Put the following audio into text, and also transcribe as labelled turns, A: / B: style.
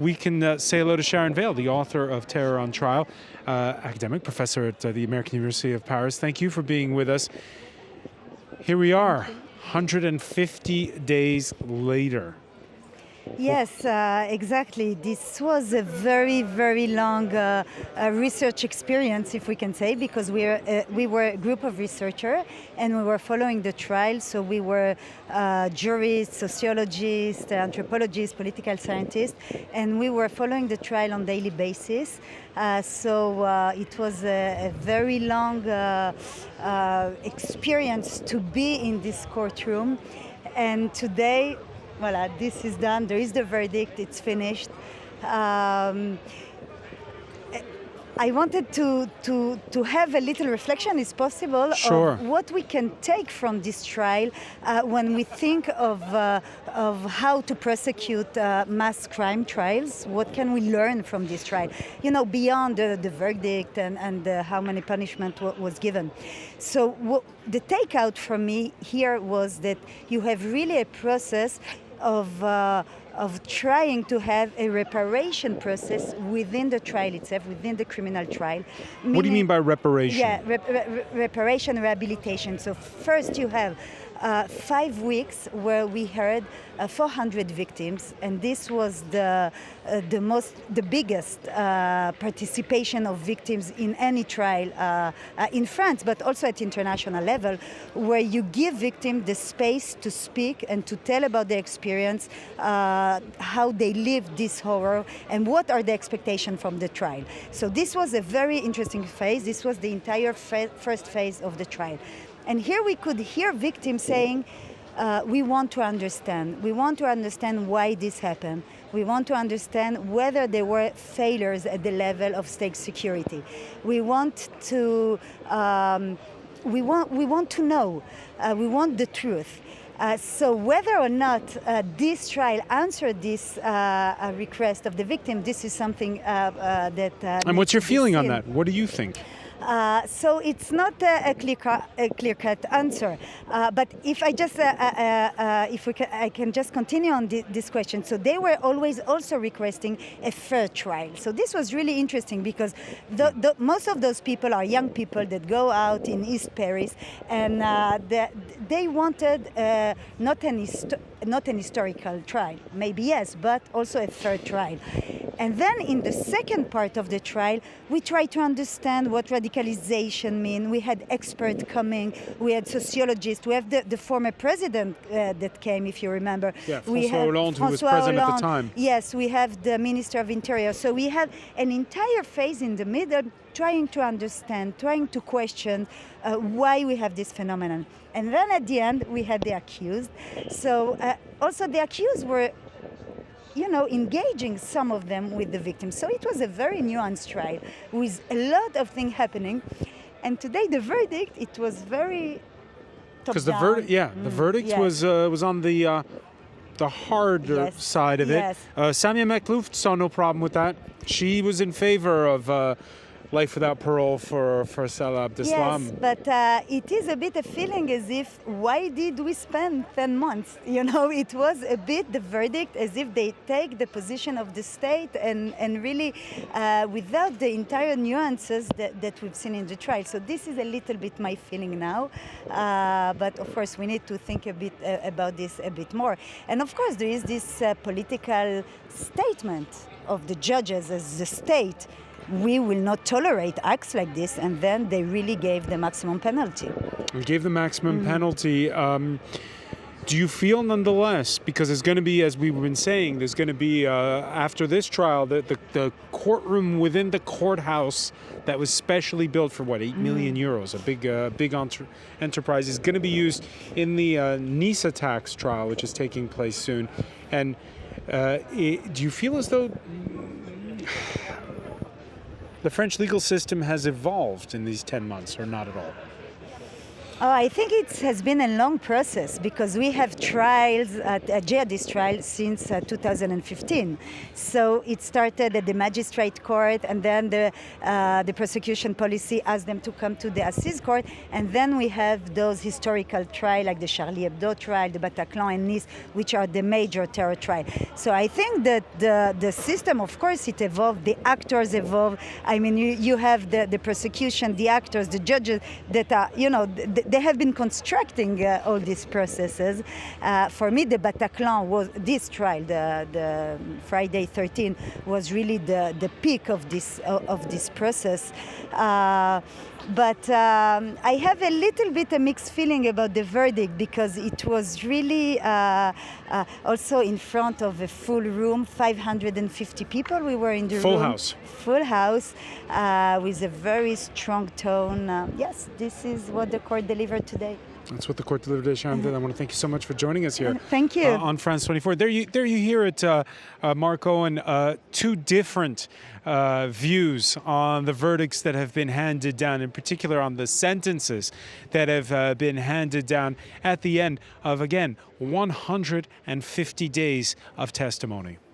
A: We can say hello to Sharon Weil, the author of Terror on Trial, academic professor at the American University of Paris. Thank you for being with us. Here we are, 150 days later.
B: Yes, exactly. This was a very, very long research experience, if we can say, because we were a group of researchers and we were following the trial. So we were jurists, sociologists, anthropologists, political scientists, and we were following the trial on a daily basis. So it was a very long experience to be in this courtroom. And today, voila, this is done. There is the verdict. It's finished. I wanted to have a little reflection, is possible,
A: Sure.
B: of what we can take from this trial when we think of how to prosecute mass crime trials. What can we learn from this trial? You know, beyond the verdict and how many punishment was given. So the takeout for me here was that you have really a process of trying to have a reparation process within the trial itself, within the criminal trial.
A: What do you mean by reparation?
B: Yeah, reparation, rehabilitation. So first you have 5 weeks where we heard 400 victims, and this was the biggest participation of victims in any trial in France, but also at international level, where you give victims the space to speak and to tell about their experience, how they lived this horror, and what are the expectations from the trial. So this was a very interesting phase. This was the entire first phase of the trial. And here we could hear victims saying, we want to understand. We want to understand why this happened. We want to understand whether there were failures at the level of state security. We want to know. We want the truth. So whether or not this trial answered this request of the victim, this is something that.
A: And what's your feeling on that? What do you think?
B: So it's not a clear-cut answer. But if I just, I can just continue on this question. So they were always also requesting a fair trial. So this was really interesting because most of those people are young people that go out in East Paris, and they wanted not an historical trial, maybe yes, but also a fair trial. And then in the second part of the trial, we tried to understand what radicalization means. We had experts coming, we had sociologists, we have the former president that came, if you remember.
A: Yeah, François Hollande, who was president at the time.
B: Yes, we have the Minister of Interior. So we have an entire phase in the middle trying to understand, trying to question why we have this phenomenon. And then at the end, we had the accused. So also the accused were engaging some of them with the victims. So it was a very nuanced trial with a lot of things happening. And today the verdict, it was very top
A: Because
B: down.
A: the verdict was on the harder side of it. Samia Makhlouf saw no problem with that. She was in favor of life without parole for Salah Abdeslam.
B: Yes, but it is a bit a feeling as if, why did we spend 10 months? You know, it was a bit the verdict as if they take the position of the state and really without the entire nuances that we've seen in the trial. So this is a little bit my feeling now. But of course, we need to think a bit about this a bit more. And of course, there is this political statement of the judges as the state. We will not tolerate acts like this, and then they really gave the maximum penalty.
A: Gave the maximum penalty. Do you feel nonetheless, because there's going to be, as we've been saying, there's going to be, after this trial, the courtroom within the courthouse that was specially built for, what, 8 million euros, a big enterprise, is going to be used in the Nice attacks trial, which is taking place soon. And do you feel as though the French legal system has evolved in these 10 months, or not at all?
B: Oh, I think it has been a long process because we have trials, jihadist trials, since 2015. So it started at the magistrate court, and then the prosecution policy asked them to come to the Assize court, and then we have those historical trials like the Charlie Hebdo trial, the Bataclan and Nice, which are the major terror trials. So I think that the system, of course, it evolved. The actors evolved. I mean, you have the prosecution, the actors, the judges that are, they have been constructing all these processes. For me, the Bataclan was this trial, the Friday 13, was really the peak of this process. But I have a little bit a mixed feeling about the verdict because it was really also in front of a full room, 550 people. We were in the
A: Full
B: room.
A: house.
B: Full house with a very strong tone. Yes, this is what the court delivered today.
A: That's what the court delivered today, Sharon. I want to thank you so much for joining us here.
B: Thank you.
A: On France 24. There you hear it, Mark Owen, two different views on the verdicts that have been handed down, in particular on the sentences that have been handed down at the end of, again, 150 days of testimony.